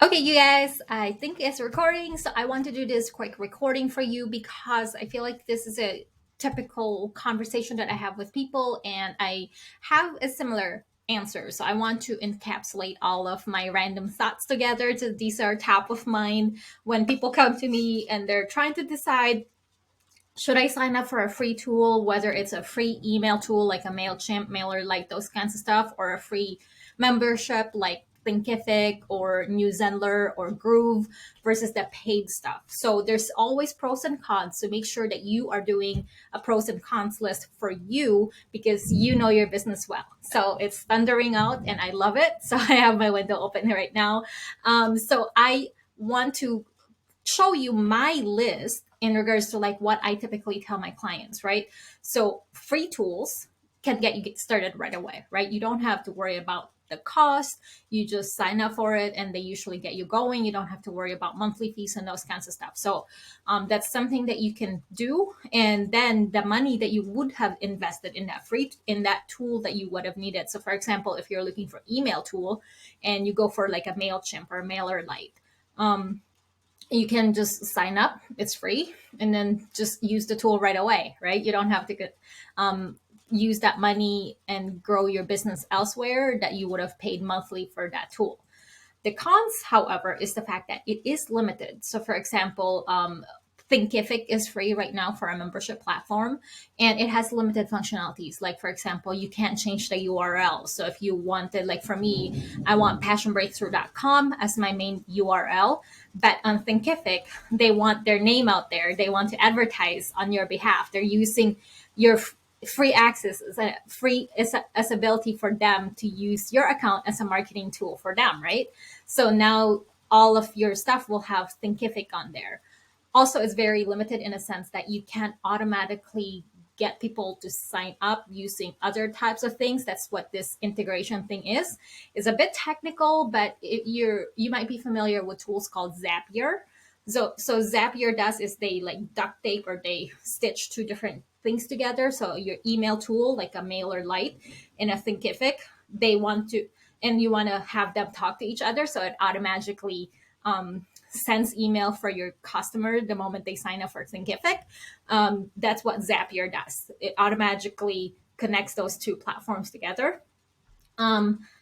Okay, you guys, I think it's recording. So I want to do this quick recording for you because I feel like this is a typical conversation that I have with people, and I have a similar answer. So I want to encapsulate all of my random thoughts together. So these are top of mind when people come to me and they're trying to decide, should I sign up for a free tool, whether it's a free email tool like a MailChimp, Mailer, like those kinds of stuff, or a free membership like Thinkific or New Zenler or Groove versus the paid stuff. So there's always pros and cons. So make sure that you are doing a pros and cons list for you because you know your business well. So it's thundering out and I love it. So I have my window open right now. So I want to show you my list in regards to like what I typically tell my clients, right? So free tools can get you get started right away, right? You don't have to worry about the cost. You just sign up for it and they usually get you going. You don't have to worry about monthly fees and those kinds of stuff. So that's something that you can do. And then the money that you would have invested in that tool that you would have needed. So for example, if you're looking for email tool and you go for like a MailChimp or MailerLite, you can just sign up, it's free, and then just use the tool right away, right? You don't have to use that money and grow your business elsewhere that you would have paid monthly for that tool. The cons, however, is the fact that it is limited. So, for example, Thinkific is free right now for a membership platform, and it has limited functionalities. Like, for example, you can't change the URL. So, if you wanted, like for me, I want passionbreakthrough.com as my main URL, but on Thinkific, they want their name out there. They want to advertise on your behalf. They're using your free access as a free as ability for them to use your account as a marketing tool for them, right? So now all of your stuff will have Thinkific on there. Also, it's very limited in a sense that you can't automatically get people to sign up using other types of things. That's what this integration thing is. It's a bit technical, but you might be familiar with tools called Zapier. So Zapier does is they like duct tape or they stitch two different things together. So your email tool, like a MailerLite and a Thinkific, they want to, and you want to have them talk to each other. So it automatically sends email for your customer the moment they sign up for Thinkific. That's what Zapier does. It automatically connects those two platforms together.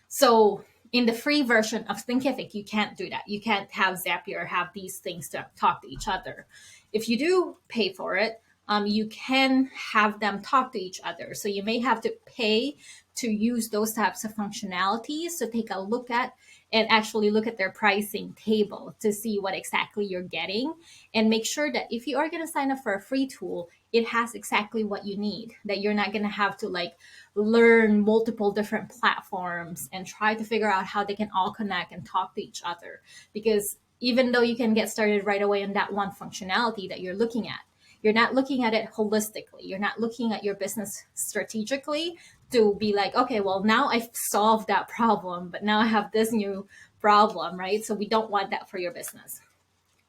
So in the free version of Thinkific, you can't do that. You can't have Zapier have these things to talk to each other. If you do pay for it, you can have them talk to each other. So you may have to pay to use those types of functionalities. So take a look at and actually look at their pricing table to see what exactly you're getting and make sure that if you are going to sign up for a free tool, it has exactly what you need, that you're not going to have to like learn multiple different platforms and try to figure out how they can all connect and talk to each other. Because even though you can get started right away in that one functionality that you're looking at, you're not looking at it holistically. You're not looking at your business strategically to be like, okay, well, now I've solved that problem, but now I have this new problem, right? So we don't want that for your business.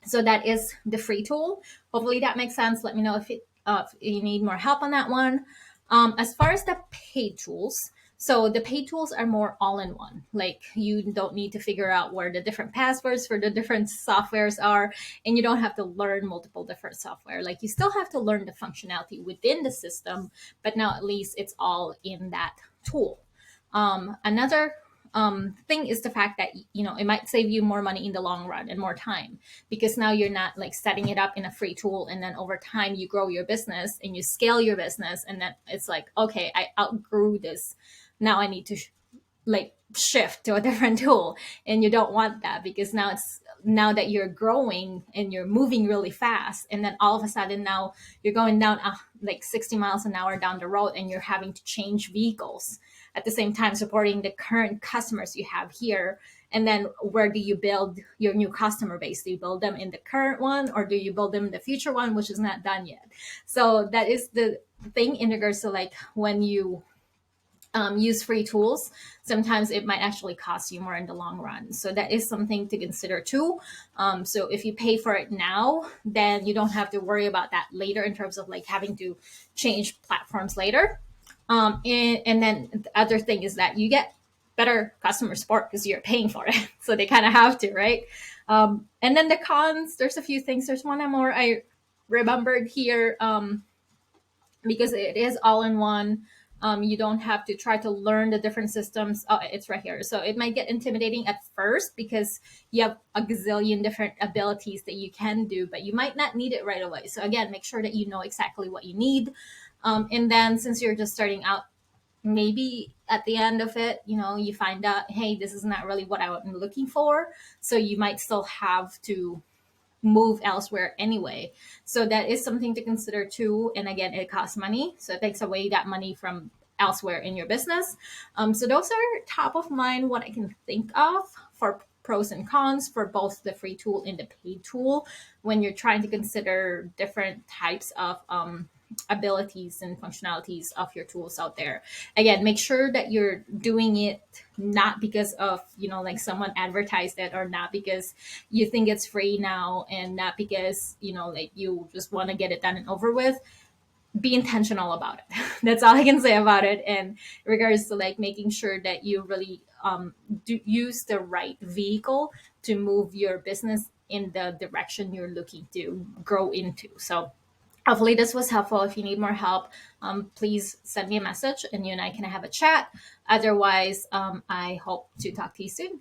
So that is the free tool. Hopefully that makes sense. Let me know if you need more help on that one. As far as the paid tools, so the paid tools are more all in one. Like you don't need to figure out where the different passwords for the different softwares are, and you don't have to learn multiple different software. Like you still have to learn the functionality within the system, but now at least it's all in that tool. Another thing is the fact that it might save you more money in the long run and more time because now you're not like setting it up in a free tool and then over time you grow your business and you scale your business and then it's like, okay, I outgrew this, now I need to like shift to a different tool, and you don't want that because now that you're growing and you're moving really fast and then all of a sudden now you're going down like 60 miles an hour down the road and you're having to change vehicles at the same time supporting the current customers you have here. And then where do you build your new customer base? Do you build them in the current one or do you build them in the future one, which is not done yet? So that is the thing in regards to like when you use free tools, sometimes it might actually cost you more in the long run. So that is something to consider too. So if you pay for it now, then you don't have to worry about that later in terms of like having to change platforms later. And then the other thing is that you get better customer support because you're paying for it. So they kind of have to, right? And then the cons, there's a few things. There's one more I remembered here, because it is all in one. You don't have to try to learn the different systems. Oh, it's right here. So it might get intimidating at first because you have a gazillion different abilities that you can do, but you might not need it right away. So again, make sure that you know exactly what you need. And then since you're just starting out, maybe at the end of it, you find out, hey, this is not really what I'm looking for. So you might still have to move elsewhere anyway. So that is something to consider too. And again, it costs money. So it takes away that money from elsewhere in your business. So those are top of mind what I can think of for pros and cons for both the free tool and the paid tool when you're trying to consider different types of abilities and functionalities of your tools out there. Again, make sure that you're doing it not because of, like someone advertised it, or not because you think it's free now, and not because, like you just want to get it done and over with. Be intentional about it. That's all I can say about it. And in regards to like making sure that you really do use the right vehicle to move your business in the direction you're looking to grow into. So hopefully this was helpful. If you need more help, please send me a message and you and I can have a chat. Otherwise, I hope to talk to you soon.